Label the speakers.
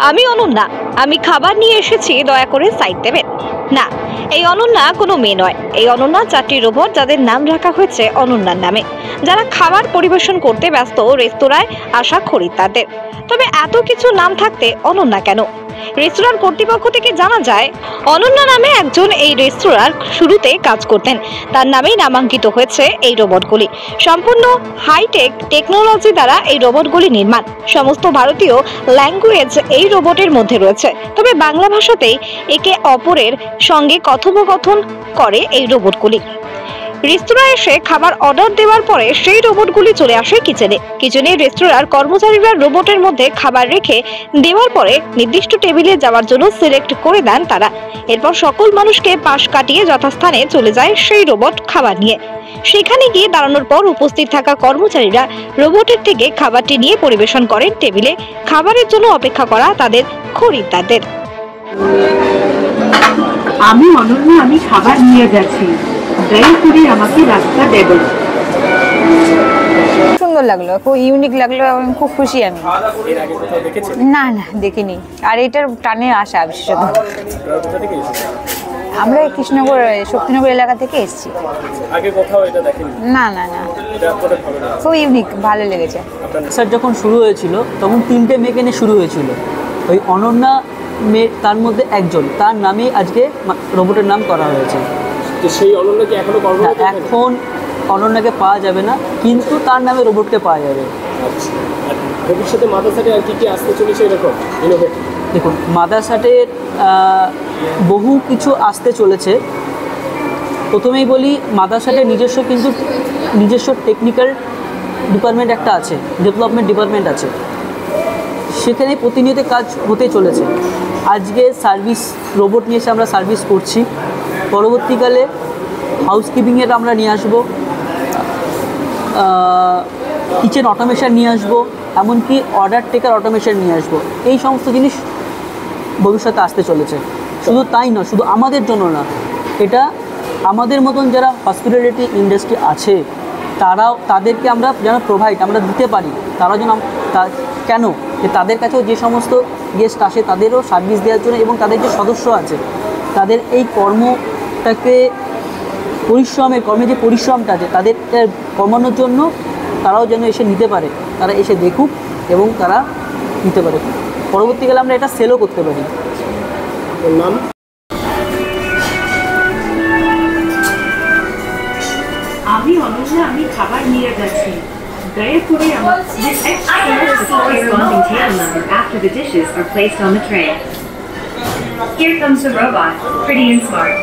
Speaker 1: আমি অনন্যা, আমি খাবার নিয়ে এসেছি, দয়া করে সাইড দেবেন। না, এই অনন্যা কোনো মেয়ে নয়। এই অনন্যা চারটি রোবট, যাদের নাম রাখা হয়েছে অনন্যার নামে, যারা খাবার পরিবেশন করতে ব্যস্ত রেস্তোরাঁয় আসা খরিদ্দারদের। তবে এত কিছু নাম থাকতে অনন্যা কেন? রেস্তোরাঁর কর্তৃপক্ষ থেকে জানা যায়, অনন্যা নামে একজন এই রেস্তোরাঁর শুরুতে কাজ করতেন। তার নামেই নামাঙ্কিত হয়েছে এই রোবটগুলি। সম্পূর্ণ হাইটেক টেকনোলজি দ্বারা এই রোবটগুলি নির্মাণ। সমস্ত ভারতীয় ল্যাঙ্গুয়েজ এই রোবটের মধ্যে রয়েছে, তবে বাংলা ভাষাতেই একে অপরের সঙ্গে কথোপকথন করে এই রোবটগুলি। রেস্তোরাঁয় এসে খাবার অর্ডার দেওয়ার পরে সেই রোবটগুলি চলে আসে কিচেনে রেস্তোরাঁর কর্মচারীরা রোবটের মধ্যে খাবার রেখে দেওয়ার পরে নির্দিষ্ট টেবিলে যাওয়ার জন্য সিলেক্ট করে দেন তারা। এরপর সকল মানুষকে পাশ কাটিয়ে যথাস্থানে চলে যায় সেই রোবট খাবার নিয়ে। সেখানে গিয়ে দাঁড়ানোর পর উপস্থিত থাকা কর্মচারীরা রোবটের থেকে খাবারটি নিয়ে পরিবেশন করেন টেবিলে খাবারের জন্য অপেক্ষা করা তাদের খরিদ্দারদের।
Speaker 2: আমি অনন্যা, আমি খাবার নিয়ে যাচ্ছি, দয়া করে আমাকে রাস্তা দেবেন।
Speaker 3: সুন্দর লাগলো, খুব ইউনিক লাগলো, আমি খুব খুশি। আমি না না দেখিনি, আর এটার টানে আসা বিশেষত। আমরা কৃষ্ণনগর শক্তিনগর এলাকা থেকে এসেছি। না না না, খুব ইউনিক, ভালো লেগেছে।
Speaker 4: স্যার যখন শুরু হয়েছিল তখন 3টে মেয়েকে নিয়ে শুরু হয়েছিল। ওই অনন্যা মেয়ে তার মধ্যে একজন, তার নামে আজকে রোবটের নাম করা হয়েছে।
Speaker 5: সেই অনন্যাকে এখনো কর্মরত?
Speaker 4: এখন অনন্যাকে পাওয়া যাবে না, কিন্তু তার নামে রোবটকে পাওয়া যাবে।
Speaker 5: ভবিষ্যতে মাদারসাটে আর কি আসতে চলেছে এরকম ইনোভেটিভ?
Speaker 4: দেখুন, মাদারসাটের বহু কিছু আসতে চলেছে। প্রথমেই বলি, মাদারসাটের নিজস্ব টেকনিক্যাল ডিপার্টমেন্ট একটা আছে, ডেভেলপমেন্ট ডিপার্টমেন্ট আছে, সেখানে প্রতিনিয়ত কাজ হতে চলেছে। আজকে সার্ভিস রোবট নিয়ে এসে আমরা সার্ভিস করছি, পরবর্তীকালে হাউসকিপিংয়ের আমরা নিয়ে আসবো, কিচেন অটোমেশন নিয়ে আসবো, এমনকি অর্ডার টেকার অটোমেশন নিয়ে আসবো। এই সমস্ত জিনিস ভবিষ্যতে আসতে চলেছে। শুধু তাই নয়, শুধু আমাদের জন্য না, এটা আমাদের মতন যারা হসপিটালিটি ইন্ডাস্ট্রি আছে তাদেরকে আমরা যেন আমরা দিতে পারি। তারা যেন কেন যে তাদের কাছেও যে সমস্ত গেস্ট আসে তাদেরও সার্ভিস দেওয়ার জন্য, এবং তাদের যে সদস্য আছে তাদের এই কর্মটাকে কর্মের যে পরিশ্রমটা আছে তাদের কমানোর জন্য তারাও যেন এসে নিতে পারে, তারা এসে দেখুক এবং তারা নিতে পারে। পরবর্তীকালে আমরা এটা সেলও করতে পারি।
Speaker 5: নাম?
Speaker 2: আমি অনন্যা, আমি খাবার নিয়ে যাচ্ছি, দয়া করে আমাকে।
Speaker 6: Corresponding table number after the dishes are placed on the tray. Here comes the robot, pretty and smart.